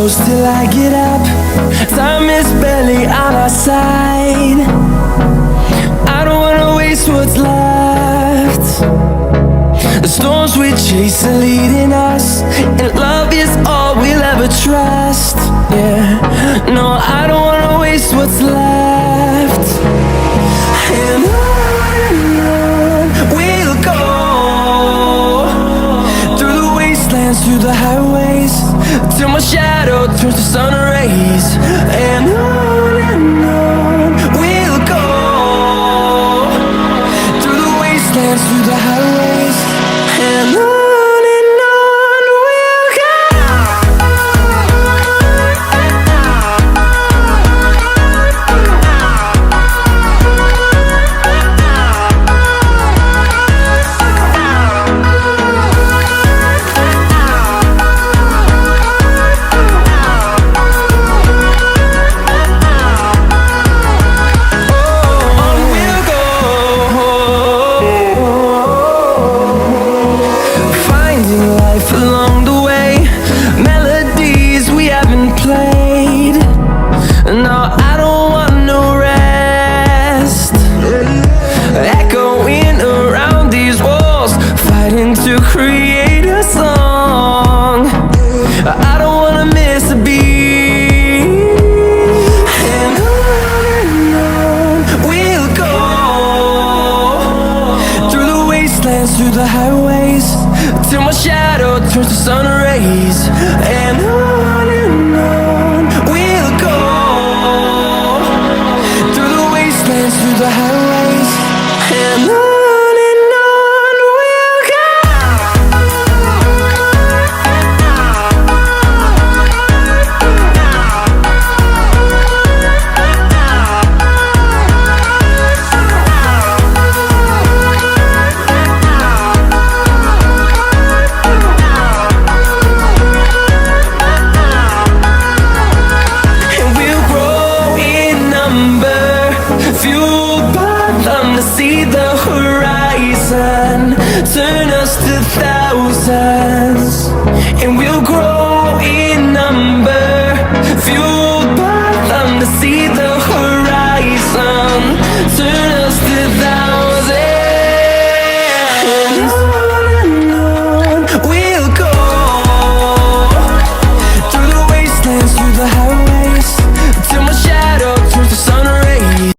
close till I get up. Time is barely on our side. I don't wanna waste what's left. The storms we chase are leading us, and love is all we'll ever trust. Yeah, no, I don't wanna waste what's left. And on we'll go, through the wastelands, through the highways, till my shadow turns to sun rays. And on we'll go, through the wastelands, through the highways, and on we'll go. Along the way, melodies we haven't played. No, I don't want no rest. Echoing around these walls, fighting to create a song. I don't wanna miss a beat. And on we'll go, through the wastelands, through the highways, till my shadow turns to sun rays. And on we'll go, through the wastelands, through the highways, and on we'll go. Fueled by them to see the horizon.